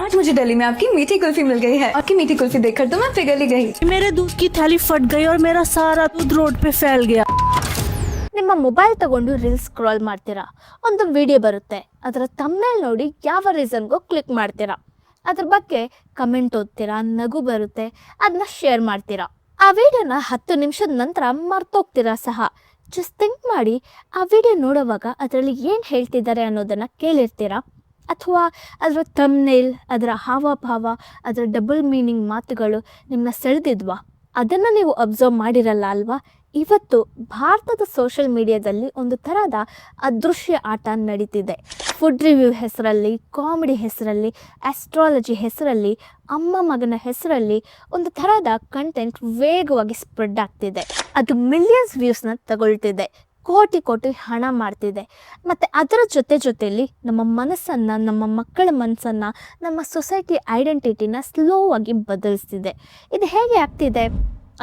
आज मुझे दिल्ली में आपकी मीठी कुल्फी मिल गई है। आपकी मीठी कुल्फी देखकर तो मैं पिघल ही गई। मेरे दूध की थैली फट गई और मेरा सारा दूध रोड पे फैल गया। ನಿಮ್ಮ ಮೊಬೈಲ್ ತಗೊಂಡು ರೀಲ್ಸ್ ಸ್ಕ್ರಾಲ್ ಮಾಡ್ತೀರಾ, ಒಂದು ವಿಡಿಯೋ ಬರುತ್ತೆ, ಅದರ ಥಂಬ್ನೇಲ್ ನೋಡಿ ಯಾವ ರೀಸನ್ಗೋ ಕ್ಲಿಕ್ ಮಾಡ್ತೀರಾ, ಅದ್ರ ಬಗ್ಗೆ ಕಮೆಂಟ್ ಓದ್ತೀರಾ, ನಗು ಬರುತ್ತೆ, ಅದನ್ನ ಶೇರ್ ಮಾಡ್ತೀರಾ. ಆ ವಿಡಿಯೋನ 10 ನಿಮಿಷದ ನಂತರ ಮರ್ತೋಗ್ತೀರಾ ಸಹ. ಜಸ್ಟ್ ಥಿಂಕ್ ಮಾಡಿ, ಆ ವಿಡಿಯೋ ನೋಡುವಾಗ ಅದರಲ್ಲಿ ಏನು ಹೇಳ್ತಿದ್ದಾರೆ ಅನ್ನೋದನ್ನು ಕೇಳಿರ್ತೀರಾ, ಅಥವಾ ಅದರ ಥಂಬ್ನೇಲ್, ಅದರ ಹಾವಭಾವ, ಅದರ ಡಬಲ್ ಮೀನಿಂಗ್ ಮಾತುಗಳು ನಿಮ್ಮನ್ನ ಸೆಳೆದಿದ್ವಾ? ಅದನ್ನು ನೀವು ಅಬ್ಸರ್ವ್ ಮಾಡಿರಲ್ಲ ಅಲ್ವಾ? ಇವತ್ತು ಭಾರತದ ಸೋಷಿಯಲ್ ಮೀಡಿಯಾದಲ್ಲಿ ಒಂದು ಥರದ ಅದೃಶ್ಯ ಆಟ ನಡೀತಿದೆ. ಫುಡ್ ರಿವ್ಯೂ ಹೆಸರಲ್ಲಿ, ಕಾಮಿಡಿ ಹೆಸರಲ್ಲಿ, ಆಸ್ಟ್ರಾಲಜಿ ಹೆಸರಲ್ಲಿ, ಅಮ್ಮ ಮಗನ ಹೆಸರಲ್ಲಿ ಒಂದು ಥರದ ಕಂಟೆಂಟ್ ವೇಗವಾಗಿ ಸ್ಪ್ರೆಡ್ ಆಗ್ತಿದೆ. ಅದು ಮಿಲಿಯನ್ಸ್ ವ್ಯೂಸ್ನ ತಗೊಳ್ತಿದೆ, ಕೋಟಿ ಕೋಟಿ ಹಣ ಮಾಡ್ತಿದೆ. ಮತ್ತು ಅದರ ಜೊತೆಯಲ್ಲಿ ನಮ್ಮ ಮನಸ್ಸನ್ನು, ನಮ್ಮ ಮಕ್ಕಳ ಮನಸ್ಸನ್ನು, ನಮ್ಮ ಸೊಸೈಟಿ ಐಡೆಂಟಿಟಿನ ಸ್ಲೋ ಆಗಿ ಬದಲಿಸ್ತಿದೆ. ಇದು ಹೇಗೆ ಆಗ್ತಿದೆ?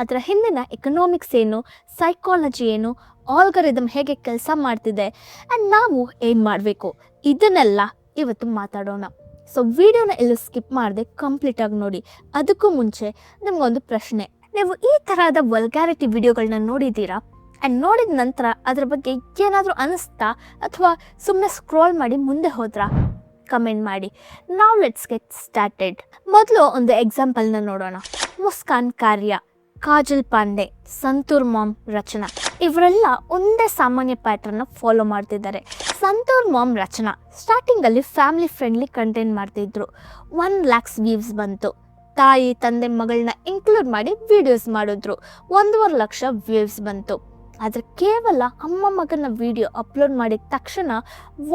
ಅದರ ಹಿಂದಿನ ಎಕನಾಮಿಕ್ಸ್ ಏನು, ಸೈಕಾಲಜಿ ಏನು, ಆಲ್ಗರಿದಮ್ ಹೇಗೆ ಕೆಲಸ ಮಾಡ್ತಿದೆ, ಆ್ಯಂಡ್ ನಾವು ಏನು ಮಾಡಬೇಕು, ಇದನ್ನೆಲ್ಲ ಇವತ್ತು ಮಾತಾಡೋಣ. ಸೊ ವಿಡಿಯೋನ ಎಲ್ಲೂ ಸ್ಕಿಪ್ ಮಾಡದೆ ಕಂಪ್ಲೀಟಾಗಿ ನೋಡಿ. ಅದಕ್ಕೂ ಮುಂಚೆ ನಿಮಗೊಂದು ಪ್ರಶ್ನೆ. ನೀವು ಈ ಥರದ ವಲ್ಗ್ಯಾರಿಟಿ ವಿಡಿಯೋಗಳನ್ನ ನೋಡಿದ್ದೀರಾ? ಆ್ಯಂಡ್ ನೋಡಿದ ನಂತರ ಅದರ ಬಗ್ಗೆ ಏನಾದರೂ ಅನ್ನಿಸ್ತಾ, ಅಥವಾ ಸುಮ್ಮನೆ ಸ್ಕ್ರೋಲ್ ಮಾಡಿ ಮುಂದೆ ಹೋದ್ರಾ? ಕಮೆಂಟ್ ಮಾಡಿ. ನಾವ್ ಲೆಟ್ಸ್ ಗೆಟ್ ಸ್ಟಾರ್ಟೆಡ್. ಮೊದಲು ಒಂದು ಎಕ್ಸಾಂಪಲ್ನ ನೋಡೋಣ. ಮುಸ್ಕಾನ್ ಕಾರ್ಯ, ಕಾಜಲ್ ಪಾಂಡೆ, ಸಂತೂರ್ ಮಾಮ್ ರಚನಾ, ಇವರೆಲ್ಲ ಒಂದೇ ಸಾಮಾನ್ಯ ಪ್ಯಾಟರ್ನ ಫಾಲೋ ಮಾಡ್ತಿದ್ದಾರೆ. ಸಂತೂರ್ ಮಾಮ್ ರಚನಾ ಸ್ಟಾರ್ಟಿಂಗಲ್ಲಿ ಫ್ಯಾಮಿಲಿ ಫ್ರೆಂಡ್ಲಿ ಕಂಟೆಂಟ್ ಮಾಡ್ತಿದ್ರು. 1 lakhs ವ್ಯೂಸ್ ಬಂತು. ತಾಯಿ ತಂದೆ ಮಗಳನ್ನ ಇನ್ಕ್ಲೂಡ್ ಮಾಡಿ ವಿಡಿಯೋಸ್ ಮಾಡಿದ್ರು. 1.5 ಲಕ್ಷ ವ್ಯೂಸ್ ಬಂತು. ಆದರೆ ಕೇವಲ ಅಮ್ಮ ಮಗನ ವಿಡಿಯೋ ಅಪ್ಲೋಡ್ ಮಾಡಿದ ತಕ್ಷಣ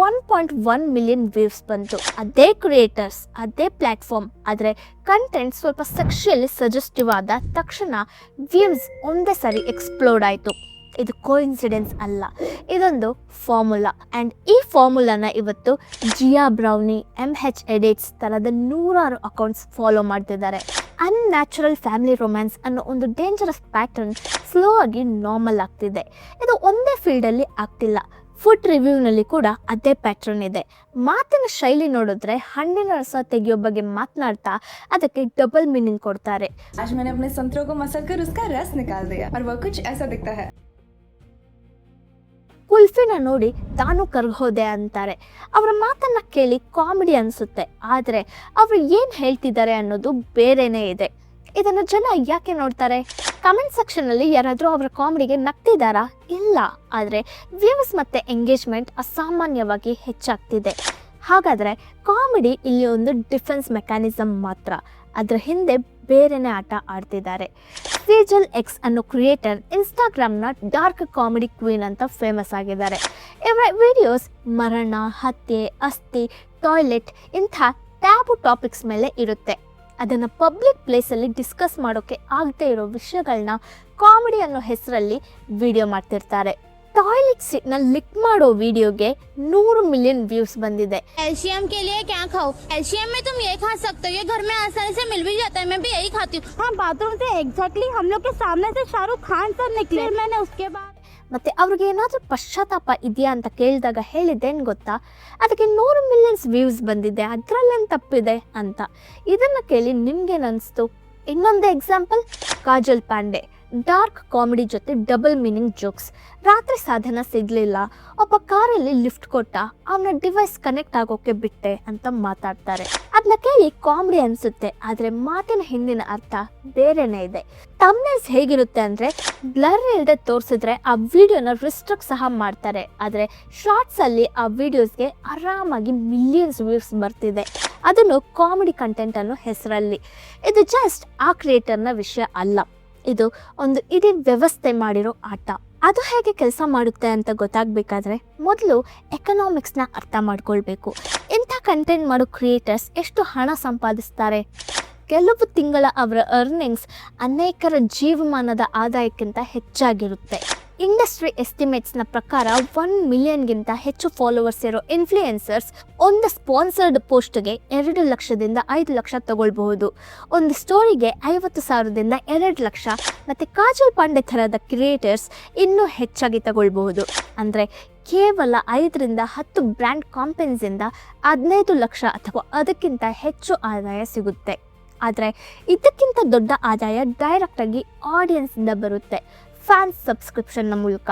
1.1 ಮಿಲಿಯನ್ ವ್ಯೂಸ್ ಬಂತು. ಅದೇ ಕ್ರಿಯೇಟರ್ಸ್, ಅದೇ ಪ್ಲ್ಯಾಟ್ಫಾರ್ಮ್, ಆದರೆ ಕಂಟೆಂಟ್ ಸ್ವಲ್ಪ ಸೆಕ್ಷುಯಲಿ ಸಜೆಸ್ಟಿವ್ ಆದ ತಕ್ಷಣ ವ್ಯೂಸ್ ಒಂದೇ ಸರಿ ಎಕ್ಸ್ಪ್ಲೋಡ್ ಆಯಿತು. ಇದು ಕೋಇನ್ಸಿಡೆನ್ಸ್ ಅಲ್ಲ, ಇದೊಂದು ಫಾರ್ಮುಲಾ. ಆ್ಯಂಡ್ ಈ ಫಾರ್ಮುಲಾನ ಇವತ್ತು ಜಿಯಾ ಬ್ರೌನಿ, MH ಎಡಿಟ್ಸ್ ಥರದ 100 ಅಕೌಂಟ್ಸ್ ಫಾಲೋ ಮಾಡ್ತಿದ್ದಾರೆ. ಅನ್ಯಾಚುರಲ್ ಫ್ಯಾಮಿಲಿ ರೊಮ್ಯಾನ್ಸ್ ಅನ್ನೋ ಒಂದು ಡೇಂಜರಸ್ ಪ್ಯಾಟರ್ನ್ ಸ್ಲೋ ಆಗಿ ನಾರ್ಮಲ್ ಆಗ್ತಿದೆ. ಇದು ಒಂದೇ ಫೀಲ್ಡಲ್ಲಿ ಆಗ್ತಿಲ್ಲ. ಫುಡ್ ರಿವ್ಯೂನಲ್ಲಿ ಕೂಡ ಅದೇ ಪ್ಯಾಟರ್ನ್ ಇದೆ. ಮಾತಿನ ಶೈಲಿ ನೋಡಿದ್ರೆ ಹಣ್ಣಿನ ರಸ ತೆಗೆಯೋ ಬಗ್ಗೆ ಮಾತನಾಡ್ತಾ ಅದಕ್ಕೆ ಡಬಲ್ ಮೀನಿಂಗ್ ಕೊಡ್ತಾರೆ. आज मैंने अपने संतरों को मसल कर उसका रस निकाल दिया और वह कुछ ऐसा दिखता है. ಕುಲ್ಫಿನ ನೋಡಿ ತಾನು ಕರ್ಗೋದೆ ಅಂತಾರೆ. ಅವರ ಮಾತನ್ನ ಕೇಳಿ ಕಾಮಿಡಿ ಅನಿಸುತ್ತೆ, ಆದರೆ ಅವರು ಏನು ಹೇಳ್ತಿದ್ದಾರೆ ಅನ್ನೋದು ಬೇರೆನೇ ಇದೆ. ಇದನ್ನು ಜನ ಯಾಕೆ ನೋಡ್ತಾರೆ? ಕಮೆಂಟ್ ಸೆಕ್ಷನಲ್ಲಿ ಯಾರಾದರೂ ಅವರ ಕಾಮಿಡಿಗೆ ನಗ್ತಿದ್ದಾರಾ? ಇಲ್ಲ. ಆದರೆ ವ್ಯೂಸ್ ಮತ್ತು ಎಂಗೇಜ್ಮೆಂಟ್ ಅಸಾಮಾನ್ಯವಾಗಿ ಹೆಚ್ಚಾಗ್ತಿದೆ. ಹಾಗಾದರೆ ಕಾಮಿಡಿ ಇಲ್ಲಿ ಒಂದು ಡಿಫೆನ್ಸ್ ಮೆಕ್ಯಾನಿಸಮ್ ಮಾತ್ರ. ಅದರ ಹಿಂದೆ ಬೇರೆನೇ ಆಟ ಆಡ್ತಿದ್ದಾರೆ. ಸೇಜಲ್ ಎಕ್ಸ್ ಅನ್ನೋ ಕ್ರಿಯೇಟರ್ ಇನ್ಸ್ಟಾಗ್ರಾಮ್ನ ಡಾರ್ಕ್ ಕಾಮಿಡಿ ಕ್ವೀನ್ ಅಂತ ಫೇಮಸ್ ಆಗಿದ್ದಾರೆ. ಇವರ ವಿಡಿಯೋಸ್ ಮರಣ, ಹತ್ಯೆ, ಅಸ್ಥಿ, ಟಾಯ್ಲೆಟ್ ಇಂಥ ಟ್ಯಾಬು ಟಾಪಿಕ್ಸ್ ಮೇಲೆ ಇರುತ್ತೆ. ಅದನ್ನು ಪಬ್ಲಿಕ್ ಪ್ಲೇಸಲ್ಲಿ ಡಿಸ್ಕಸ್ ಮಾಡೋಕ್ಕೆ ಆಗದೆ ಇರೋ ವಿಷಯಗಳನ್ನ ಕಾಮಿಡಿ ಅನ್ನೋ ಹೆಸರಲ್ಲಿ ವಿಡಿಯೋ ಮಾಡ್ತಿರ್ತಾರೆ. ಟಾಯ್ಲೆಟ್ ಸೀಟ್ನ ಲಿಕ್ ಮಾಡೋ ವಿಡಿಯೋಗೆ 100 ಮಿಲಿಯನ್ ವ್ಯೂಸ್ ಬಂದಿದೆ. कैल्शियम के लिए क्या खाओ? कैल्शियम में तुम ये खा सकते हो, ये घर में आसानी से मिल भी जाता है, मैं भी यही खाती हूँ. हाँ, बाथरूम से एग्जैक्टली हम लोग के सामने से शाहरुख खान सर निकले. मैंने उसके बाद ಮತ್ತು ಅವ್ರಿಗೆ ಏನಾದರೂ ಪಶ್ಚಾತ್ತಾಪ ಇದೆಯಾ ಅಂತ ಕೇಳಿದಾಗ ಹೇಳಿದ್ದೇನು ಗೊತ್ತಾ? ಅದಕ್ಕೆ 100 ಮಿಲಿಯನ್ಸ್ ವ್ಯೂಸ್ ಬಂದಿದೆ, ಅದರಲ್ಲೇನು ತಪ್ಪಿದೆ ಅಂತ. ಇದನ್ನು ಕೇಳಿ ನಿಮ್ಗೇನು ಅನಿಸ್ತು? ಇನ್ನೊಂದು example, Kajal Pandey dark comedy ಜೊತೆ ಡಬಲ್ ಮೀನಿಂಗ್ ಜೋಕ್ಸ್. ರಾತ್ರಿ ಸಾಧನ ಸಿಗಲಿಲ್ಲ, ಒಬ್ಬ ಕಾರಲ್ಲಿ ಲಿಫ್ಟ್ ಕೊಟ್ಟ, ಅವನ ಡಿವೈಸ್ ಕನೆಕ್ಟ್ ಆಗೋಕ್ಕೆ ಬಿಟ್ಟೆ ಅಂತ ಮಾತಾಡ್ತಾರೆ. ಅದನ್ನ ಕೇಳಿ ಕಾಮಿಡಿ ಅನಿಸುತ್ತೆ, ಆದರೆ ಮಾತಿನ ಹಿಂದಿನ ಅರ್ಥ ಬೇರೆನೇ ಇದೆ. ಥಂಬ್ನೇಲ್ಸ್ ಹೇಗಿರುತ್ತೆ ಅಂದರೆ, ಬ್ಲರ್ ಇಲ್ಲದೆ ತೋರಿಸಿದ್ರೆ ಆ ವಿಡಿಯೋನ ರಿಸ್ಟ್ರಿಕ್ಟ್ ಸಹ ಮಾಡ್ತಾರೆ. ಆದರೆ ಶಾರ್ಟ್ಸಲ್ಲಿ ಆ ವಿಡಿಯೋಸ್ಗೆ ಆರಾಮಾಗಿ ಮಿಲಿಯನ್ಸ್ ವ್ಯೂಸ್ ಬರ್ತಿದೆ, ಅದನ್ನು ಕಾಮಿಡಿ ಕಂಟೆಂಟ್ ಅನ್ನೋ ಹೆಸರಲ್ಲಿ. ಇದು ಜಸ್ಟ್ ಆ ಕ್ರಿಯೇಟರ್ನ ವಿಷಯ ಅಲ್ಲ, ಇದು ಒಂದು ಇಡೀ ವ್ಯವಸ್ಥೆ ಮಾಡಿರೋ ಆಟ. ಅದು ಹೇಗೆ ಕೆಲಸ ಮಾಡುತ್ತೆ ಅಂತ ಗೊತ್ತಾಗಬೇಕಾದ್ರೆ ಮೊದಲು ಎಕನಾಮಿಕ್ಸ್ನ ಅರ್ಥ ಮಾಡ್ಕೊಳ್ಬೇಕು. ಇಂಥ ಕಂಟೆಂಟ್ ಮಾಡೋ ಕ್ರಿಯೇಟರ್ಸ್ ಎಷ್ಟು ಹಣ ಸಂಪಾದಿಸ್ತಾರೆ? ಕೆಲವು ತಿಂಗಳ ಅವರ ಅರ್ನಿಂಗ್ಸ್ ಅನೇಕರ ಜೀವಮಾನದ ಆದಾಯಕ್ಕಿಂತ ಹೆಚ್ಚಾಗಿರುತ್ತೆ. ಇಂಡಸ್ಟ್ರಿ ಎಸ್ಟಿಮೇಟ್ಸ್ನ ಪ್ರಕಾರ 1 ಮಿಲಿಯನ್ಗಿಂತ ಹೆಚ್ಚು ಫಾಲೋವರ್ಸ್ ಇರೋ ಇನ್ಫ್ಲೂಯೆನ್ಸರ್ಸ್ ಒಂದು ಸ್ಪಾನ್ಸರ್ಡ್ ಪೋಸ್ಟ್ಗೆ 2 ಲಕ್ಷದಿಂದ 5 ಲಕ್ಷ ತಗೊಳ್ಬಹುದು. ಒಂದು ಸ್ಟೋರಿಗೆ 50,000ದಿಂದ 2 ಲಕ್ಷ. ಮತ್ತು ಕಾಜಲ್ ಪಾಂಡೆ ಥರದ ಕ್ರಿಯೇಟರ್ಸ್ ಇನ್ನೂ ಹೆಚ್ಚಾಗಿ ತಗೊಳ್ಬಹುದು. ಅಂದರೆ ಕೇವಲ 5-10 ಬ್ರ್ಯಾಂಡ್ ಕಾಂಪೆನ್ಸಿಂದ 15 ಲಕ್ಷ ಅಥವಾ ಅದಕ್ಕಿಂತ ಹೆಚ್ಚು ಆದಾಯ ಸಿಗುತ್ತೆ. ಆದರೆ ಇದಕ್ಕಿಂತ ದೊಡ್ಡ ಆದಾಯ ಡೈರೆಕ್ಟಾಗಿ ಆಡಿಯನ್ಸಿಂದ ಬರುತ್ತೆ, ಫ್ಯಾನ್ಸ್ ಸಬ್ಸ್ಕ್ರಿಪ್ಷನ್ನ ಮೂಲಕ.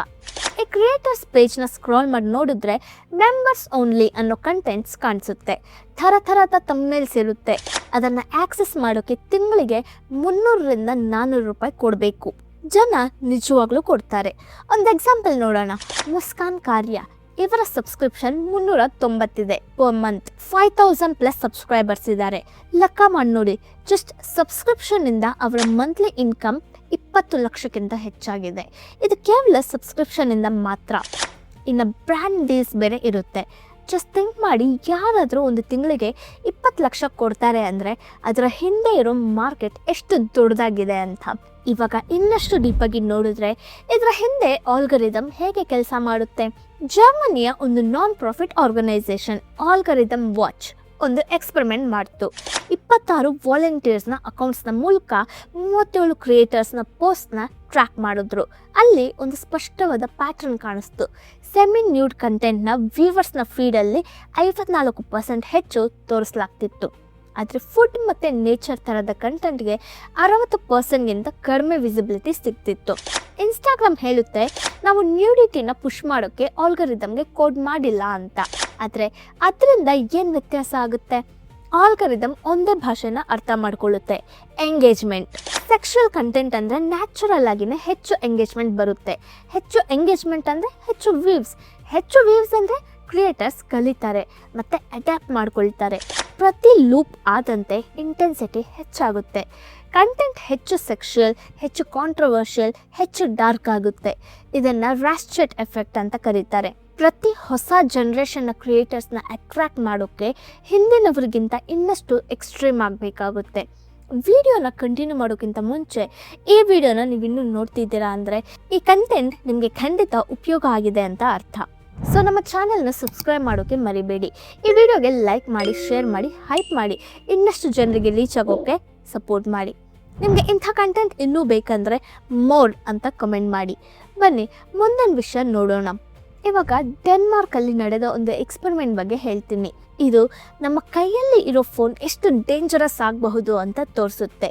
ಈ ಕ್ರಿಯೇಟರ್ಸ್ ಪೇಜ್ನ ಸ್ಕ್ರಾಲ್ ಮಾಡಿ ನೋಡಿದ್ರೆ ಮೆಂಬರ್ಸ್ ಓನ್ಲಿ ಅನ್ನೋ ಕಂಟೆಂಟ್ಸ್ ಕಾಣಿಸುತ್ತೆ. ಥರದ ತಮ್ನೇಲ್ಸ್ ಇರುತ್ತೆ. ಅದನ್ನು ಆಕ್ಸೆಸ್ ಮಾಡೋಕ್ಕೆ ತಿಂಗಳಿಗೆ 300-400 ರೂಪಾಯಿ ಕೊಡಬೇಕು. ಜನ ನಿಜವಾಗ್ಲೂ ಕೊಡ್ತಾರೆ. ಒಂದು ಎಕ್ಸಾಂಪಲ್ ನೋಡೋಣ. ಮುಸ್ಕಾನ್ ಕಾರ್ಯ, ಇವರ ಸಬ್ಸ್ಕ್ರಿಪ್ಷನ್ 390 ಇದೆ ಪರ್ ಮಂತ್. 5000+ ಸಬ್ಸ್ಕ್ರೈಬರ್ಸ್ ಇದ್ದಾರೆ. ಲೆಕ್ಕ ಮಾಡಿ ನೋಡಿ, ಜಸ್ಟ್ ಸಬ್ಸ್ಕ್ರಿಪ್ಷನ್ನಿಂದ ಅವರ ಮಂತ್ಲಿ ಇನ್ಕಮ್ 20 ಲಕ್ಷಕ್ಕಿಂತ ಹೆಚ್ಚಾಗಿದೆ. ಇದು ಕೇವಲ ಸಬ್ಸ್ಕ್ರಿಪ್ಷನ್ನಿಂದ ಮಾತ್ರ. ಇನ್ನು ಬ್ರ್ಯಾಂಡ್ ಡೀಲ್ಸ್ ಬೇರೆ ಇರುತ್ತೆ. ಜಸ್ಟ್ ಥಿಂಕ್ ಮಾಡಿ, ಯಾರಾದರೂ ಒಂದು ತಿಂಗಳಿಗೆ 20 ಲಕ್ಷ ಕೊಡ್ತಾರೆ ಅಂದರೆ ಅದರ ಹಿಂದೆ ಇರೋ ಮಾರ್ಕೆಟ್ ಎಷ್ಟು ದೊಡ್ಡದಾಗಿದೆ ಅಂತ. ಇವಾಗ ಇನ್ನಷ್ಟು ಡೀಪಾಗಿ ನೋಡಿದ್ರೆ ಇದರ ಹಿಂದೆ ಆಲ್ಗರಿದಮ್ ಹೇಗೆ ಕೆಲಸ ಮಾಡುತ್ತೆ. ಜರ್ಮನಿಯ ಒಂದು non profit organisation Algorithm Watch ಒಂದು ಎಕ್ಸ್ಪೆರಿಮೆಂಟ್ ಮಾಡ್ತು. 26 ವಾಲಂಟಿಯರ್ಸ್ನ ಅಕೌಂಟ್ಸ್ನ ಮೂಲಕ 37 ಕ್ರಿಯೇಟರ್ಸ್ನ ಪೋಸ್ಟ್ನ ಟ್ರ್ಯಾಕ್ ಮಾಡಿದ್ರು. ಅಲ್ಲಿ ಒಂದು ಸ್ಪಷ್ಟವಾದ ಪ್ಯಾಟರ್ನ್ ಕಾಣಿಸ್ತು. ಸೆಮಿ ನ್ಯೂಡ್ ಕಂಟೆಂಟ್ನ ವ್ಯೂವರ್ಸ್ನ ಫೀಡಲ್ಲಿ 54% ಹೆಚ್ಚು ತೋರಿಸಲಾಗ್ತಿತ್ತು. ಆದರೆ ಫುಡ್ ಮತ್ತು ನೇಚರ್ ಥರದ ಕಂಟೆಂಟ್ಗೆ 60%ಗಿಂತ ಕಡಿಮೆ ವಿಸಿಬಿಲಿಟಿ ಸಿಗ್ತಿತ್ತು. ಇನ್ಸ್ಟಾಗ್ರಾಮ್ ಹೇಳುತ್ತೆ, ನಾವು ನ್ಯೂಡಿಟಿನ ಪುಷ್ ಮಾಡೋಕ್ಕೆ ಆಲ್ಗರಿದಮ್ಗೆ ಕೋಡ್ ಮಾಡಿಲ್ಲ ಅಂತ. ಆದರೆ ಅದರಿಂದ ಏನು ವ್ಯತ್ಯಾಸ ಆಗುತ್ತೆ? ಆಲ್ಗರಿದಮ್ ಒಂದೇ ಭಾಷೆನ ಅರ್ಥ ಮಾಡ್ಕೊಳ್ಳುತ್ತೆ. ಎಂಗೇಜ್ಮೆಂಟ್, ಸೆಕ್ಷುವಲ್ ಕಂಟೆಂಟ್ ಅಂದರೆ ನ್ಯಾಚುರಲ್ ಆಗಿನೇ ಹೆಚ್ಚು ಎಂಗೇಜ್ಮೆಂಟ್ ಬರುತ್ತೆ. ಹೆಚ್ಚು ಎಂಗೇಜ್ಮೆಂಟ್ ಅಂದರೆ ಹೆಚ್ಚು ವ್ಯೂವ್ಸ್ ಅಂದರೆ ಕ್ರಿಯೇಟರ್ಸ್ ಕಲಿತಾರೆ ಮತ್ತು ಅಡ್ಯಾಪ್ಟ್ ಮಾಡ್ಕೊಳ್ತಾರೆ. ಪ್ರತಿ ಲೂಪ್ ಆದಂತೆ ಇಂಟೆನ್ಸಿಟಿ ಹೆಚ್ಚಾಗುತ್ತೆ. ಕಂಟೆಂಟ್ ಹೆಚ್ಚು ಸೆಕ್ಷುವಲ್, ಹೆಚ್ಚು ಕಾಂಟ್ರವರ್ಷಿಯಲ್, ಹೆಚ್ಚು ಡಾರ್ಕ್ ಆಗುತ್ತೆ. ಇದನ್ನು ರಾಸ್ಚೆಟ್ ಎಫೆಕ್ಟ್ ಅಂತ ಕರೀತಾರೆ. ಪ್ರತಿ ಹೊಸ ಜನ್ರೇಷನ್ನ ಕ್ರಿಯೇಟರ್ಸ್ನ ಅಟ್ರ್ಯಾಕ್ಟ್ ಮಾಡೋಕ್ಕೆ ಹಿಂದಿನವ್ರಿಗಿಂತ ಇನ್ನಷ್ಟು ಎಕ್ಸ್ಟ್ರೀಮ್ ಆಗಬೇಕಾಗುತ್ತೆ. ವಿಡಿಯೋನ ಕಂಟಿನ್ಯೂ ಮಾಡೋಕ್ಕಿಂತ ಮುಂಚೆ ಈ ವಿಡಿಯೋನ ನೀವು ಇನ್ನೂ ನೋಡ್ತಿದ್ದೀರಾ ಅಂದರೆ ಈ ಕಂಟೆಂಟ್ ನಿಮಗೆ ಖಂಡಿತ ಉಪಯೋಗ ಆಗಿದೆ ಅಂತ ಅರ್ಥ. ಸೊ ನಮ್ಮ ಚಾನೆಲ್ನ ಸಬ್ಸ್ಕ್ರೈಬ್ ಮಾಡೋಕ್ಕೆ ಮರಿಬೇಡಿ. ಈ ವಿಡಿಯೋಗೆ ಲೈಕ್ ಮಾಡಿ, ಶೇರ್ ಮಾಡಿ, ಹೈಪ್ ಮಾಡಿ, ಇನ್ನಷ್ಟು ಜನರಿಗೆ ರೀಚ್ ಆಗೋಕ್ಕೆ ಸಪೋರ್ಟ್ ಮಾಡಿ. ನಿಮಗೆ ಇಂಥ ಕಂಟೆಂಟ್ ಇನ್ನೂ ಬೇಕಂದರೆ ಮೋರ್ ಅಂತ ಕಮೆಂಟ್ ಮಾಡಿ. ಬನ್ನಿ ಮುಂದಿನ ವಿಷಯ ನೋಡೋಣ. ಇವಾಗ ಡೆನ್ಮಾರ್ಕಲ್ಲಿ ನಡೆದ ಒಂದು ಎಕ್ಸ್ಪೆರಿಮೆಂಟ್ ಬಗ್ಗೆ ಹೇಳ್ತೀನಿ. ಇದು ನಮ್ಮ ಕೈಯಲ್ಲಿ ಇರೋ ಫೋನ್ ಎಷ್ಟು ಡೇಂಜರಸ್ ಆಗಬಹುದು ಅಂತ ತೋರಿಸುತ್ತೆ.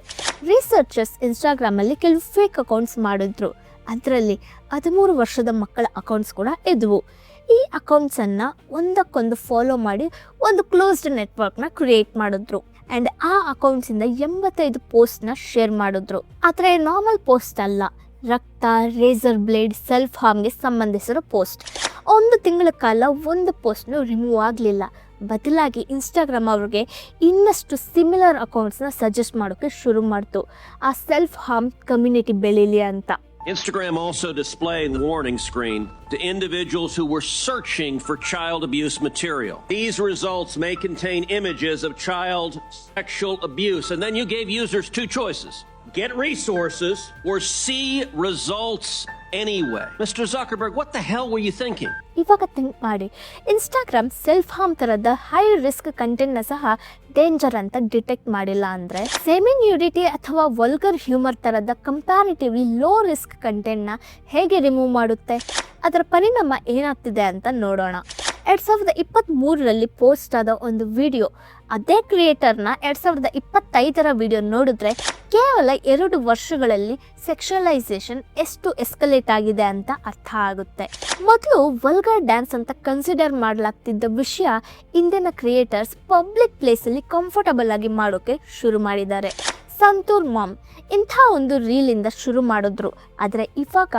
ರಿಸರ್ಚರ್ಸ್ ಇನ್ಸ್ಟಾಗ್ರಾಮಲ್ಲಿ ಕೆಲವು ಫೇಕ್ ಅಕೌಂಟ್ಸ್ ಮಾಡಿದ್ರು. ಅದರಲ್ಲಿ 13 ವರ್ಷದ ಮಕ್ಕಳ ಅಕೌಂಟ್ಸ್ ಕೂಡ ಇದ್ವು. ಈ ಅಕೌಂಟ್ಸನ್ನು ಒಂದಕ್ಕೊಂದು ಫಾಲೋ ಮಾಡಿ ಒಂದು ಕ್ಲೋಸ್ಡ್ ನೆಟ್ವರ್ಕ್ನ ಕ್ರಿಯೇಟ್ ಮಾಡಿದ್ರು. ಆ್ಯಂಡ್ ಆ ಅಕೌಂಟ್ಸಿಂದ 85 ಪೋಸ್ಟ್ನ ಶೇರ್ ಮಾಡಿದ್ರು. ಆದರೆ ನಾರ್ಮಲ್ ಪೋಸ್ಟ್ ಅಲ್ಲ, ರಕ್ತ, ರೇಸರ್ ಬ್ಲೇಡ್, ಸೆಲ್ಫ್ ಹಾರ್ಮ್ಗೆ ಸಂಬಂಧಿಸಿರೋ ಪೋಸ್ಟ್. 1 ತಿಂಗಳ ಕಾಲ ಒಂದು ಪೋಸ್ಟ್ನು ರಿಮೂವ್ ಆಗಲಿಲ್ಲ. ಬದಲಾಗಿ ಇನ್ಸ್ಟಾಗ್ರಾಮ್ ಅವ್ರಿಗೆ ಇನ್ನಷ್ಟು ಸಿಮಿಲರ್ ಅಕೌಂಟ್ಸ್ನ ಸಜೆಸ್ಟ್ ಮಾಡೋಕ್ಕೆ ಶುರು ಮಾಡ್ತು, ಆ ಸೆಲ್ಫ್ ಹಾರ್ಮ್ ಕಮ್ಯುನಿಟಿ ಬೆಳೀಲಿ ಅಂತ. Instagram also displayed the warning screen to individuals who were searching for child abuse material. These results may contain images of child sexual abuse. And then you gave users 2 choices. Get resources or see results anyway. Mr. Zuckerberg, what the hell were you thinking? ಇವಾಗ think ಮಾಡಿ, Instagram self harm ಥರದ high risk ಕಂಟೆಂಟ್ನ ಸಹ danger ಅಂತ detect ಮಾಡಿಲ್ಲ ಅಂದರೆ semi nudity ಅಥವಾ vulgar humour ಥರದ comparatively low risk ಕಂಟೆಂಟ್ನ ಹೇಗೆ ರಿಮೂವ್ ಮಾಡುತ್ತೆ? ಅದರ ಪರಿಣಾಮ ಏನಾಗ್ತಿದೆ ಅಂತ ನೋಡೋಣ. 2023ರಲ್ಲಿ ಪೋಸ್ಟ್ ಆದ ಒಂದು ವಿಡಿಯೋ, ಅದೇ ಕ್ರಿಯೇಟರ್ನ 2025ರ ವಿಡಿಯೋ ನೋಡಿದ್ರೆ ಕೇವಲ 2 ವರ್ಷಗಳಲ್ಲಿ ಸೆಕ್ಷುವಲೈಸೇಷನ್ ಎಷ್ಟು ಎಸ್ಕಲೇಟ್ ಆಗಿದೆ ಅಂತ ಅರ್ಥ ಆಗುತ್ತೆ. ಮೊದಲು ವಲ್ಗರ್ ಡ್ಯಾನ್ಸ್ ಅಂತ ಕನ್ಸಿಡರ್ ಮಾಡಲಾಗ್ತಿದ್ದ ವಿಷಯ ಇಂದಿನ ಕ್ರಿಯೇಟರ್ಸ್ ಪಬ್ಲಿಕ್ ಪ್ಲೇಸಲ್ಲಿ ಕಂಫರ್ಟಬಲ್ ಆಗಿ ಮಾಡೋಕ್ಕೆ ಶುರು ಮಾಡಿದ್ದಾರೆ. ಸಂತೂರ್ ಮಾಮ್ ಇಂಥ ಒಂದು ರೀಲಿಂದ ಶುರು ಮಾಡಿದ್ರು. ಆದರೆ ಇವಾಗ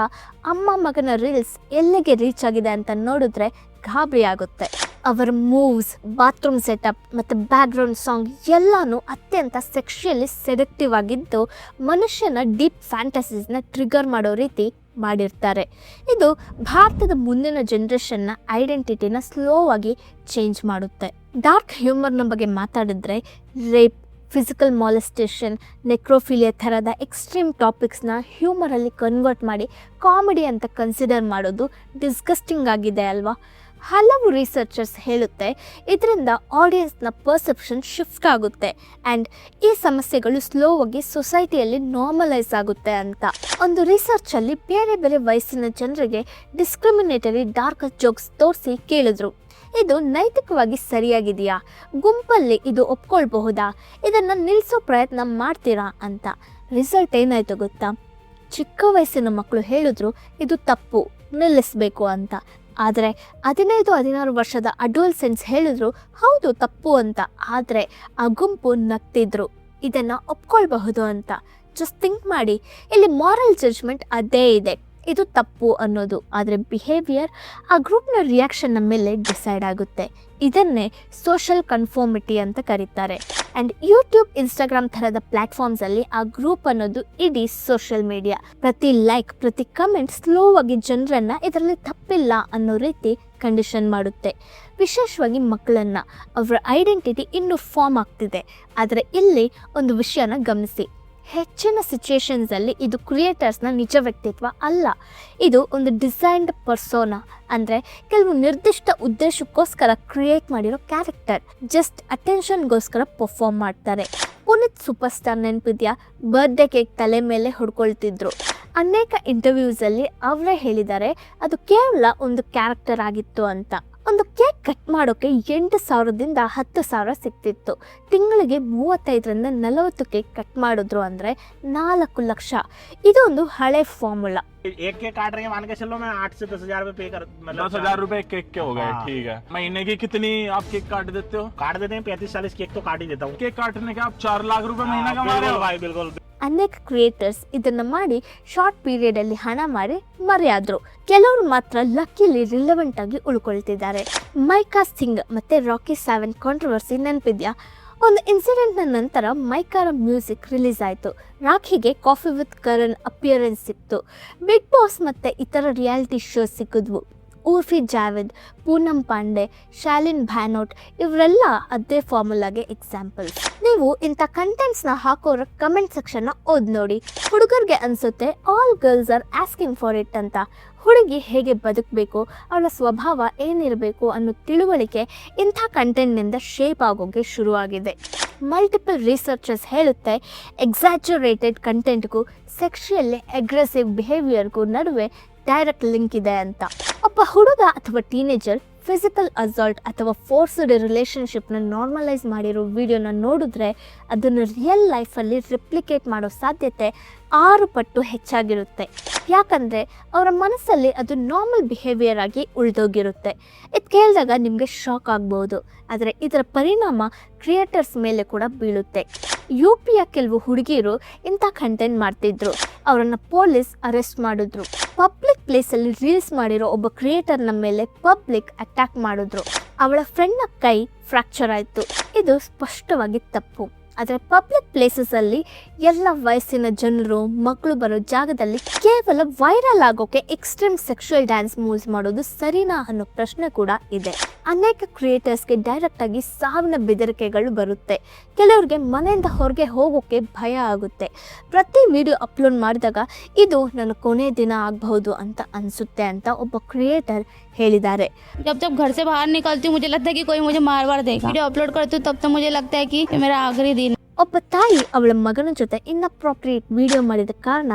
ಅಮ್ಮ ಮಗನ ರೀಲ್ಸ್ ಎಲ್ಲಿಗೆ ರೀಚ್ ಆಗಿದೆ ಅಂತ ನೋಡಿದ್ರೆ ಗಾಬರಿ ಆಗುತ್ತೆ. ಅವರ ಮೂವ್ಸ್, ಬಾತ್ರೂಮ್ ಸೆಟಪ್ ಮತ್ತು ಬ್ಯಾಕ್ಗ್ರೌಂಡ್ ಸಾಂಗ್ ಎಲ್ಲನೂ ಅತ್ಯಂತ ಸೆಕ್ಷುಯಲಿ ಸೆಡೆಕ್ಟಿವ್ ಆಗಿದ್ದು ಮನುಷ್ಯನ ಡೀಪ್ ಫ್ಯಾಂಟಸೀಸ್ನ ಟ್ರಿಗರ್ ಮಾಡೋ ರೀತಿ ಮಾಡಿರ್ತಾರೆ. ಇದು ಭಾರತದ ಮುಂದಿನ ಜನ್ರೇಷನ್ನ ಐಡೆಂಟಿಟಿನ ಸ್ಲೋ ಆಗಿ ಚೇಂಜ್ ಮಾಡುತ್ತೆ. ಡಾರ್ಕ್ ಹ್ಯೂಮರ್ನ ಬಗ್ಗೆ ಮಾತಾಡಿದ್ರೆ ರೇಪ್, ಫಿಸಿಕಲ್ ಮಾಲೆಸ್ಟೇಷನ್, ನೆಕ್ರೋಫಿಲಿಯಾ ಥರದ ಎಕ್ಸ್ಟ್ರೀಮ್ ಟಾಪಿಕ್ಸ್ನ ಹ್ಯೂಮರಲ್ಲಿ ಕನ್ವರ್ಟ್ ಮಾಡಿ ಕಾಮಿಡಿ ಅಂತ ಕನ್ಸಿಡರ್ ಮಾಡೋದು ಡಿಸ್ಗಸ್ಟಿಂಗ್ ಆಗಿದೆ ಅಲ್ವಾ? ಹಲವು ರಿಸರ್ಚರ್ಸ್ ಹೇಳುತ್ತೆ ಇದರಿಂದ ಆಡಿಯನ್ಸ್ನ ಪರ್ಸೆಪ್ಷನ್ ಶಿಫ್ಟ್ ಆಗುತ್ತೆ ಆ್ಯಂಡ್ ಈ ಸಮಸ್ಯೆಗಳು ಸ್ಲೋ ಆಗಿ ಸೊಸೈಟಿಯಲ್ಲಿ ನಾರ್ಮಲೈಸ್ ಆಗುತ್ತೆ ಅಂತ. ಒಂದು ರಿಸರ್ಚಲ್ಲಿ ಬೇರೆ ಬೇರೆ ವಯಸ್ಸಿನ ಜನರಿಗೆ ಡಿಸ್ಕ್ರಿಮಿನೇಟರಿ ಡಾರ್ಕ್ ಜೋಕ್ಸ್ ತೋರಿಸಿ ಕೇಳಿದ್ರು, ಇದು ನೈತಿಕವಾಗಿ ಸರಿಯಾಗಿದೆಯಾ, ಗುಂಪಲ್ಲಿ ಇದು ಒಪ್ಕೊಳ್ಬಹುದಾ, ಇದನ್ನು ನಿಲ್ಲಿಸೋ ಪ್ರಯತ್ನ ಮಾಡ್ತೀರಾ ಅಂತ. ರಿಸಲ್ಟ್ ಏನಾಯ್ತು ಗೊತ್ತಾ? ಚಿಕ್ಕ ವಯಸ್ಸಿನ ಮಕ್ಕಳು ಹೇಳಿದ್ರು ಇದು ತಪ್ಪು, ನಿಲ್ಲಿಸಬೇಕು ಅಂತ. ಆದರೆ 15-16 ವರ್ಷದ ಅಡೋಲ್ಸೆಂಟ್ಸ್ ಹೇಳಿದ್ರು ಹೌದು ತಪ್ಪು ಅಂತ. ಆದರೆ ಆ ಗುಂಪು ನಗ್ತಿದ್ರು, ಇದನ್ನು ಒಪ್ಕೊಳ್ಬಹುದು ಅಂತ. ಜಸ್ಟ್ ಥಿಂಕ್ ಮಾಡಿ, ಇಲ್ಲಿ ಮಾರಲ್ ಜಡ್ಜ್ಮೆಂಟ್ ಅದೇ ಇದೆ, ಇದು ತಪ್ಪು ಅನ್ನೋದು. ಆದರೆ ಬಿಹೇವಿಯರ್ ಆ ಗ್ರೂಪ್ನ ರಿಯಾಕ್ಷನ್ನ ಮೇಲೆ ಡಿಸೈಡ್ ಆಗುತ್ತೆ. ಇದನ್ನೇ ಸೋಷಲ್ ಕನ್ಫರ್ಮಿಟಿ ಅಂತ ಕರೀತಾರೆ. ಆ್ಯಂಡ್ ಯೂಟ್ಯೂಬ್, ಇನ್ಸ್ಟಾಗ್ರಾಮ್ ಥರದ ಪ್ಲ್ಯಾಟ್ಫಾರ್ಮ್ಸಲ್ಲಿ ಆ ಗ್ರೂಪ್ ಅನ್ನೋದು ಇಡೀ ಸೋಷಿಯಲ್ ಮೀಡಿಯಾ. ಪ್ರತಿ ಲೈಕ್, ಪ್ರತಿ ಕಮೆಂಟ್ ಸ್ಲೋ ಆಗಿ ಜನರನ್ನು ಇದರಲ್ಲಿ ತಪ್ಪಿಲ್ಲ ಅನ್ನೋ ರೀತಿ ಕಂಡೀಷನ್ ಮಾಡುತ್ತೆ. ವಿಶೇಷವಾಗಿ ಮಕ್ಕಳನ್ನು. ಅವರ ಐಡೆಂಟಿಟಿ ಇನ್ನೂ ಫಾರ್ಮ್ ಆಗ್ತಿದೆ. ಆದರೆ ಇಲ್ಲಿ ಒಂದು ವಿಷಯನ ಗಮನಿಸಿ, ಹೆಚ್ಚಿನ ಸಿಚುಯೇಷನ್ಸಲ್ಲಿ ಇದು ಕ್ರಿಯೇಟರ್ಸ್ನ ನಿಜ ವ್ಯಕ್ತಿತ್ವ ಅಲ್ಲ, ಇದು ಒಂದು ಡಿಸೈನ್ಡ್ ಪರ್ಸೋನಾ, ಅಂದರೆ ಕೆಲವು ನಿರ್ದಿಷ್ಟ ಉದ್ದೇಶಕ್ಕೋಸ್ಕರ ಕ್ರಿಯೇಟ್ ಮಾಡಿರೋ ಕ್ಯಾರೆಕ್ಟರ್. ಜಸ್ಟ್ ಅಟೆನ್ಷನ್ಗೋಸ್ಕರ ಪರ್ಫಾರ್ಮ್ ಮಾಡ್ತಾರೆ. ಪುನೀತ್ ಸೂಪರ್ ಸ್ಟಾರ್ ನೆನಪಿದ್ಯಾ? ಬರ್ತ್ಡೇ ಕೇಕ್ ತಲೆ ಮೇಲೆ ಹೊಡ್ಕೊಳ್ತಿದ್ರು. ಅನೇಕ ಇಂಟರ್ವ್ಯೂಸಲ್ಲಿ ಅವರೇ ಹೇಳಿದ್ದಾರೆ ಅದು ಕೇವಲ ಒಂದು ಕ್ಯಾರೆಕ್ಟರ್ ಆಗಿತ್ತು ಅಂತ. ಒಂದು ಕೇಕ್ ಕಟ್ ಮಾಡೋಕ್ಕೆ 8,000ದಿಂದ 10,000 ಸಿಗ್ತಿತ್ತು. ತಿಂಗಳಿಗೆ 35-40 ಕೇಕ್ ಕಟ್ ಮಾಡಿದ್ರು ಅಂದರೆ 4 ಲಕ್ಷ. ಇದು ಒಂದು ಹಳೆ ಫಾರ್ಮುಲಾ. एक केक काट रहे हैं, मान के चलो मैं 8 से 10,000 रुपए पे कर, मतलब 10,000 रुपए केक के हो गए। हाँ। ठीक है, महीने की कितनी आप केक काट देते हो? काट देते हैं 35-40 केक तो काट ही देता हूँ। केक काटने के आप 4 लाख रुपए महीना कमा रहे बिल्कुल हो भाई, बिल्कुल। ಅನೇಕ ಕ್ರಿಯೇಟರ್ಸ್ ಇದನ್ನು ಮಾಡಿ ಶಾರ್ಟ್ ಪೀರಿಯಡಲ್ಲಿ ಹಣ ಮಾಡಿ ಮರೆಯಾದರು. ಕೆಲವರು ಮಾತ್ರ ಲಕ್ಕಿಲಿ ರಿಲೆವೆಂಟ್ ಆಗಿ ಉಳ್ಕೊಳ್ತಿದ್ದಾರೆ. ಮೈಕಾ ಸಿಂಗ್ ಮತ್ತು ರಾಕಿ 7 ಕಾಂಟ್ರವರ್ಸಿ ನೆನಪಿದ್ಯಾ? ಒಂದು ಇನ್ಸಿಡೆಂಟ್ನ ನಂತರ ಮೈಕಾರ ಮ್ಯೂಸಿಕ್ ರಿಲೀಸ್ ಆಯಿತು. ರಾಖಿಗೆ ಕಾಫಿ ವಿತ್ ಕರಣ್ ಅಪಿಯರೆನ್ಸ್ ಸಿಕ್ತು. ಬಿಗ್ ಬಾಸ್ ಮತ್ತು ಇತರ ರಿಯಾಲಿಟಿ ಶೋ ಸಿಕ್ಕಿದ್ವು. ಊರ್ಫಿ ಜಾವೇದ್, ಪೂನಂ ಪಾಂಡೆ, ಶಾಲಿನ್ ಭ್ಯಾನೋಟ್ ಇವರೆಲ್ಲ ಅದೇ ಫಾರ್ಮುಲಾಗೆ ಎಕ್ಸಾಂಪಲ್ಸ್. ನೀವು ಇಂಥ ಕಂಟೆಂಟ್ಸ್ನ ಹಾಕೋರ ಕಮೆಂಟ್ ಸೆಕ್ಷನ್ನ ಓದಿ ನೋಡಿ. ಹುಡುಗರಿಗೆ ಅನಿಸುತ್ತೆ all girls are asking for it ಅಂತ. ಹುಡುಗಿ ಹೇಗೆ ಬದುಕಬೇಕು, ಅವಳ ಸ್ವಭಾವ ಏನಿರಬೇಕು ಅನ್ನೋ ತಿಳುವಳಿಕೆ ಇಂಥ ಕಂಟೆಂಟ್ನಿಂದ ಶೇಪ್ ಆಗೋಕ್ಕೆ ಶುರುವಾಗಿದೆ. ಮಲ್ಟಿಪಲ್ ರಿಸರ್ಚರ್ಸ್ ಹೇಳುತ್ತೆ ಎಕ್ಸಾಜರೇಟೆಡ್ ಕಂಟೆಂಟ್ಗೂ ಸೆಕ್ಷುಯಲಿ ಅಗ್ರೆಸಿವ್ ಬಿಹೇವಿಯರ್ಗೂ ನಡುವೆ ಡೈರೆಕ್ಟ್ ಲಿಂಕ್ ಇದೆ ಅಂತ. ಒಬ್ಬ ಹುಡುಗ ಅಥವಾ ಟೀನೇಜರ್ ಫಿಸಿಕಲ್ ಅಸಾಲ್ಟ್ ಅಥವಾ ಫೋರ್ಸ್ಡ್ ರಿಲೇಷನ್ಶಿಪ್ನ ನಾರ್ಮಲೈಸ್ ಮಾಡಿರೋ ವಿಡಿಯೋನ ನೋಡಿದ್ರೆ ಅದನ್ನು ರಿಯಲ್ ಲೈಫಲ್ಲಿ ರಿಪ್ಲಿಕೇಟ್ ಮಾಡೋ ಸಾಧ್ಯತೆ 6 ಪಟ್ಟು ಹೆಚ್ಚಾಗಿರುತ್ತೆ. ಯಾಕಂದರೆ ಅವರ ಮನಸ್ಸಲ್ಲಿ ಅದು ನಾರ್ಮಲ್ ಬಿಹೇವಿಯರ್ ಆಗಿ ಉಳಿದೋಗಿರುತ್ತೆ. ಇದು ಕೇಳಿದಾಗ ನಿಮಗೆ ಶಾಕ್ ಆಗ್ಬೋದು, ಆದರೆ ಇದರ ಪರಿಣಾಮ ಕ್ರಿಯೇಟರ್ಸ್ ಮೇಲೆ ಕೂಡ ಬೀಳುತ್ತೆ. UPಯ ಕೆಲವು ಹುಡುಗಿಯರು ಇಂಥ ಕಂಟೆಂಟ್ ಮಾಡ್ತಿದ್ರು. ಅವರನ್ನು ಪೊಲೀಸ್ ಅರೆಸ್ಟ್ ಮಾಡಿದ್ರು. ಪಬ್ಲಿಕ್ ಪ್ಲೇಸಲ್ಲಿ ರೀಲ್ಸ್ ಮಾಡಿರೋ ಒಬ್ಬ ಕ್ರಿಯೇಟರ್ನ ಮೇಲೆ ಪಬ್ಲಿಕ್ ಅಟ್ಯಾಕ್ ಮಾಡಿದ್ರು. ಅವಳ ಫ್ರೆಂಡ್ನ ಕೈ ಫ್ರ್ಯಾಕ್ಚರ್ ಆಯಿತು. ಇದು ಸ್ಪಷ್ಟವಾಗಿ ತಪ್ಪು. ಆದರೆ ಪಬ್ಲಿಕ್ ಪ್ಲೇಸಸಲ್ಲಿ ಎಲ್ಲ ವಯಸ್ಸಿನ ಜನರು, ಮಕ್ಕಳು ಬರೋ ಜಾಗದಲ್ಲಿ ಕೇವಲ ವೈರಲ್ ಆಗೋಕೆ ಎಕ್ಸ್ಟ್ರೀಮ್ ಸೆಕ್ಷುವಲ್ ಡ್ಯಾನ್ಸ್ ಮೂವ್ಸ್ ಮಾಡೋದು ಸರಿನಾ ಅನ್ನೋ ಪ್ರಶ್ನೆ ಕೂಡ ಇದೆ. ಅನೇಕ ಕ್ರಿಯೇಟರ್ಸ್ಗೆ ಡೈರೆಕ್ಟಾಗಿ ಸಾವಿನ ಬೆದರಿಕೆಗಳು ಬರುತ್ತೆ. ಕೆಲವ್ರಿಗೆ ಮನೆಯಿಂದ ಹೊರಗೆ ಹೋಗೋಕ್ಕೆ ಭಯ ಆಗುತ್ತೆ. ಪ್ರತಿ ವಿಡಿಯೋ ಅಪ್ಲೋಡ್ ಮಾಡಿದಾಗ ಇದು ನನ್ನ ಕೊನೆ ದಿನ ಆಗಬಹುದು ಅಂತ ಅನಿಸುತ್ತೆ ಅಂತ ಒಬ್ಬ ಕ್ರಿಯೇಟರ್ ಹೇಳಿದ್ದಾರೆ. जब घर से बाहर निकलती हूँ मुझे लगता है कि कोई मुझे मार वार देगा। वीडियो अपलोड करती हूँ तब तो मुझे लगता है कि ये मेरा आखिरी दिन। ಒಬ್ಬ ತಾಯಿ ಅವಳ ಮಗನ ಜೊತೆ ಇನ್ಅಪ್ರಾಪ್ರಿಯೇಟ್ ವಿಡಿಯೋ ಮಾಡಿದ ಕಾರಣ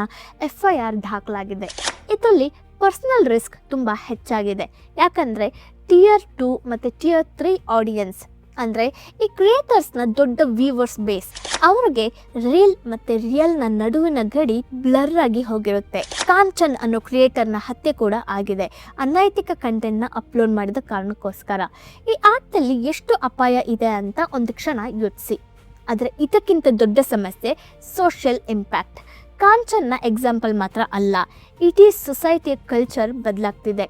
FIR ದಾಖಲಾಗಿದೆ. ಇದರಲ್ಲಿ ಪರ್ಸನಲ್ ರಿಸ್ಕ್ ತುಂಬ ಹೆಚ್ಚಾಗಿದೆ. ಯಾಕಂದರೆ Tier 2 ಮತ್ತು Tier 3 ಆಡಿಯನ್ಸ್ ಅಂದರೆ ಈ ಕ್ರಿಯೇಟರ್ಸ್ನ ದೊಡ್ಡ ವ್ಯೂವರ್ಸ್ ಬೇಸ್, ಅವ್ರಿಗೆ ರೀಲ್ ಮತ್ತು ರಿಯಲ್ನ ನಡುವಿನ ಗಡಿ ಬ್ಲರ್ ಆಗಿ ಹೋಗಿರುತ್ತೆ. ಕಾಂಚನ್ ಅನ್ನೋ ಕ್ರಿಯೇಟರ್ನ ಹತ್ಯೆ ಕೂಡ ಆಗಿದೆ, ಅನೈತಿಕ ಕಂಟೆಂಟ್ನ ಅಪ್ಲೋಡ್ ಮಾಡಿದ ಕಾರಣಕ್ಕೋಸ್ಕರ. ಈ ಆಟದಲ್ಲಿ ಎಷ್ಟು ಅಪಾಯ ಇದೆ ಅಂತ ಒಂದು ಕ್ಷಣ ಯೋಚಿಸಿ. ಆದರೆ ಇದಕ್ಕಿಂತ ದೊಡ್ಡ ಸಮಸ್ಯೆ ಸೋಷಿಯಲ್ ಇಂಪ್ಯಾಕ್ಟ್. ಕಾಂಚನ್ನ ಎಕ್ಸಾಂಪಲ್ ಮಾತ್ರ ಅಲ್ಲ, ಇಡೀ ಸೊಸೈಟಿಯ ಕಲ್ಚರ್ ಬದಲಾಗ್ತಿದೆ.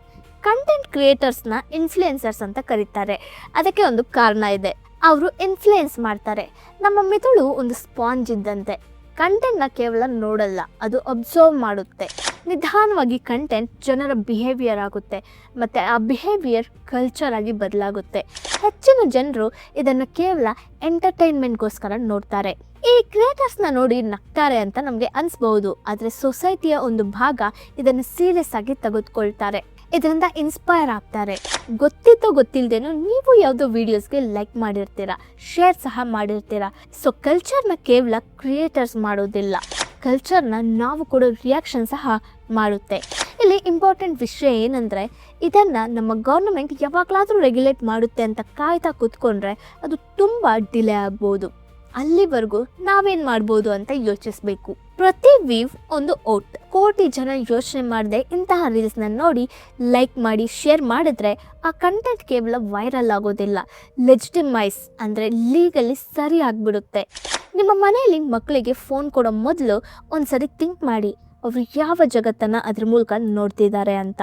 ಕಂಟೆಂಟ್ ಕ್ರಿಯೇಟರ್ಸ್ನ ಇನ್ಫ್ಲುಯೆನ್ಸರ್ಸ್ ಅಂತ ಕರೀತಾರೆ. ಅದಕ್ಕೆ ಒಂದು ಕಾರಣ ಇದೆ, ಅವರು ಇನ್ಫ್ಲುಯೆನ್ಸ್ ಮಾಡ್ತಾರೆ. ನಮ್ಮ ಮೆದುಳು ಒಂದು ಸ್ಪಾಂಜ್ ಇದ್ದಂತೆ. ಕಂಟೆಂಟ್ನ ಕೇವಲ ನೋಡಲ್ಲ, ಅದು ಅಬ್ಸರ್ವ್ ಮಾಡುತ್ತೆ. ನಿಧಾನವಾಗಿ ಕಂಟೆಂಟ್ ಜನರ ಬಿಹೇವಿಯರ್ ಆಗುತ್ತೆ ಮತ್ತು ಆ ಬಿಹೇವಿಯರ್ ಕಲ್ಚರ್ ಆಗಿ ಬದಲಾಗುತ್ತೆ. ಹೆಚ್ಚಿನ ಜನರು ಇದನ್ನು ಕೇವಲ ಎಂಟರ್ಟೈನ್ಮೆಂಟ್ಗೋಸ್ಕರ ನೋಡ್ತಾರೆ. ಈ ಕ್ರಿಯೇಟರ್ಸ್ನ ನೋಡಿ ನಗ್ತಾರೆ ಅಂತ ನಮಗೆ ಅನಿಸ್ಬಹುದು, ಆದರೆ ಸೊಸೈಟಿಯ ಒಂದು ಭಾಗ ಇದನ್ನು ಸೀರಿಯಸ್ ಆಗಿ ತೆಗೆದುಕೊಳ್ತಾರೆ. ಇದರಿಂದ ಇನ್ಸ್ಪೈರ್ ಆಗ್ತಾರೆ. ಗೊತ್ತಿತ್ತೋ ಗೊತ್ತಿಲ್ಲದೇನೋ ನೀವು ಯಾವುದೋ ವಿಡಿಯೋಸ್ಗೆ ಲೈಕ್ ಮಾಡಿರ್ತೀರಾ, ಶೇರ್ ಸಹ ಮಾಡಿರ್ತೀರಾ. ಸೊ ಕಲ್ಚರ್ನ ಕೇವಲ ಕ್ರಿಯೇಟರ್ಸ್ ಮಾಡೋದಿಲ್ಲ, ಕಲ್ಚರ್ನ ನಾವು ಕೊಡೋ ರಿಯಾಕ್ಷನ್ ಸಹ ಮಾಡುತ್ತೆ. ಇಲ್ಲಿ ಇಂಪಾರ್ಟೆಂಟ್ ವಿಷಯ ಏನಂದರೆ, ಇದನ್ನು ನಮ್ಮ ಗೌರ್ಮೆಂಟ್ ಯಾವಾಗಲಾದರೂ ರೆಗ್ಯುಲೇಟ್ ಮಾಡುತ್ತೆ ಅಂತ ಕಾಯ್ತಾ ಕೂತ್ಕೊಂಡ್ರೆ ಅದು ತುಂಬ ಡಿಲೇ ಆಗ್ಬೋದು. ಅಲ್ಲಿವರೆಗೂ ನಾವೇನು ಮಾಡ್ಬೋದು ಅಂತ ಯೋಚಿಸಬೇಕು. ಪ್ರತಿ ವ್ಯೂ ಒಂದು ಓಟ್. ಕೋಟಿ ಜನ ಯೋಚನೆ ಮಾಡದೆ ಇಂತಹ ರೀಲ್ಸ್ನ ನೋಡಿ ಲೈಕ್ ಮಾಡಿ ಶೇರ್ ಮಾಡಿದ್ರೆ ಆ ಕಂಟೆಂಟ್ ಕೇವಲ ವೈರಲ್ ಆಗೋದಿಲ್ಲ, ಲೆಜಿಟಿಮೈಸ್ ಅಂದರೆ ಲೀಗಲಿ ಸರಿ ಆಗಿಬಿಡುತ್ತೆ. ನಿಮ್ಮ ಮನೆಯಲ್ಲಿ ಮಕ್ಕಳಿಗೆ ಫೋನ್ ಕೊಡೋ ಮೊದಲು ಒಂದ್ಸರಿ ಥಿಂಕ್ ಮಾಡಿ, ಅವರು ಯಾವ ಜಗತ್ತನ್ನು ಅದ್ರ ಮೂಲಕ ನೋಡ್ತಿದ್ದಾರೆ ಅಂತ.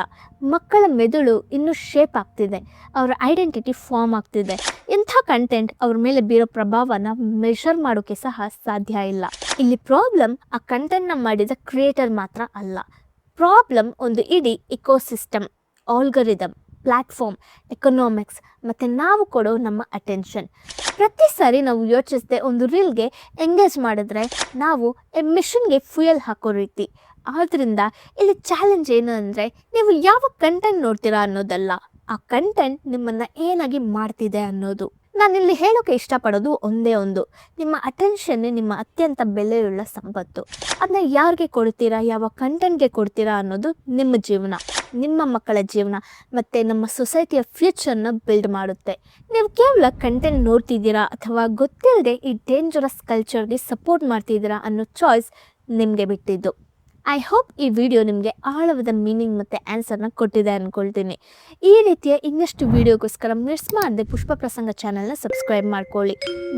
ಮಕ್ಕಳ ಮೆದುಳು ಇನ್ನೂ ಶೇಪ್ ಆಗ್ತಿದೆ, ಅವರ ಐಡೆಂಟಿಟಿ ಫಾರ್ಮ್ ಆಗ್ತಿದೆ. ಇಂಥ ಕಂಟೆಂಟ್ ಅವ್ರ ಮೇಲೆ ಬೀರೋ ಪ್ರಭಾವನ ಮೆಷರ್ ಮಾಡೋಕ್ಕೆ ಸಹ ಸಾಧ್ಯ ಇಲ್ಲ. ಇಲ್ಲಿ ಪ್ರಾಬ್ಲಮ್ ಆ ಕಂಟೆಂಟ್ನ ಮಾಡಿದ ಕ್ರಿಯೇಟರ್ ಮಾತ್ರ ಅಲ್ಲ, ಪ್ರಾಬ್ಲಮ್ ಒಂದು ಇಡೀ ಇಕೋಸಿಸ್ಟಮ್, ಆಲ್ಗರಿದಮ್, ಪ್ಲ್ಯಾಟ್ಫಾರ್ಮ್, ಎಕನಾಮಿಕ್ಸ್ ಮತ್ತು ನಾವು ಕೊಡೋ ನಮ್ಮ ಅಟೆನ್ಷನ್. ಪ್ರತಿ ಸಾರಿ ನಾವು ಯೋಚಿಸದೆ ಒಂದು ರೀಲ್ಗೆ ಎಂಗೇಜ್ ಮಾಡಿದ್ರೆ ನಾವು ಮಿಷನ್ಗೆ ಫ್ಯೂಯಲ್ ಹಾಕೋ ರೀತಿ. ಆದ್ದರಿಂದ ಇಲ್ಲಿ ಚಾಲೆಂಜ್ ಏನು ಅಂದರೆ, ನೀವು ಯಾವ ಕಂಟೆಂಟ್ ನೋಡ್ತೀರಾ ಅನ್ನೋದಲ್ಲ, ಆ ಕಂಟೆಂಟ್ ನಿಮ್ಮನ್ನು ಏನಾಗಿ ಮಾಡ್ತಿದೆ ಅನ್ನೋದು. ನಾನಿಲ್ಲಿ ಹೇಳೋಕ್ಕೆ ಇಷ್ಟಪಡೋದು ಒಂದೇ ಒಂದು, ನಿಮ್ಮ ಅಟೆನ್ಷನ್ ನಿಮ್ಮ ಅತ್ಯಂತ ಬೆಲೆಯುಳ್ಳ ಸಂಪತ್ತು. ಅದನ್ನ ಯಾರಿಗೆ ಕೊಡ್ತೀರಾ, ಯಾವ ಕಂಟೆಂಟ್ಗೆ ಕೊಡ್ತೀರಾ ಅನ್ನೋದು ನಿಮ್ಮ ಜೀವನ, ನಿಮ್ಮ ಮಕ್ಕಳ ಜೀವನ ಮತ್ತು ನಮ್ಮ ಸೊಸೈಟಿಯ ಫ್ಯೂಚರ್ನ ಬಿಲ್ಡ್ ಮಾಡುತ್ತೆ. ನೀವು ಕೇವಲ ಕಂಟೆಂಟ್ ನೋಡ್ತಿದ್ದೀರಾ ಅಥವಾ ಗೊತ್ತಿಲ್ಲದೆ ಈ ಡೇಂಜರಸ್ ಕಲ್ಚರ್ಗೆ ಸಪೋರ್ಟ್ ಮಾಡ್ತಿದ್ದೀರಾ ಅನ್ನೋ ಚಾಯ್ಸ್ ನಿಮಗೆ ಬಿಟ್ಟಿದ್ದು. ಐ ಹೋಪ್ ಈ ವಿಡಿಯೋ ನಿಮಗೆ ಆಳವಾದ ಮೀನಿಂಗ್ ಮತ್ತು ಆನ್ಸರ್ನ ಕೊಟ್ಟಿದೆ ಅಂದ್ಕೊಳ್ತೀನಿ. ಈ ರೀತಿಯ ಇನ್ನಷ್ಟು ವಿಡಿಯೋಗೋಸ್ಕರ ಮಿಸ್ ಮಾಡದೆ ಪುಷ್ಪ ಪ್ರಸಂಗ ಚಾನಲ್ನ ಸಬ್ಸ್ಕ್ರೈಬ್ ಮಾಡ್ಕೊಳ್ಳಿ.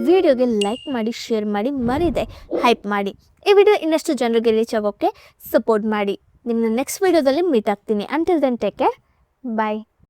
ವಿಡಿಯೋಗೆ ಲೈಕ್ ಮಾಡಿ, ಶೇರ್ ಮಾಡಿ, ಮರಿದೆ ಹೈಪ್ ಮಾಡಿ. ಈ ವಿಡಿಯೋ ಇನ್ನಷ್ಟು ಜನರಿಗೆ ರೀಚ್ ಆಗೋಕ್ಕೆ ಸಪೋರ್ಟ್ ಮಾಡಿ. ನಿಮ್ಮನ್ನ ನೆಕ್ಸ್ಟ್ ವಿಡಿಯೋದಲ್ಲಿ ಮೀಟ್ ಆಗ್ತೀನಿ. ಅಂಟಿಲ್ ದೆನ್ ಟೇಕ್ ಕೇರ್, ಬಾಯ್.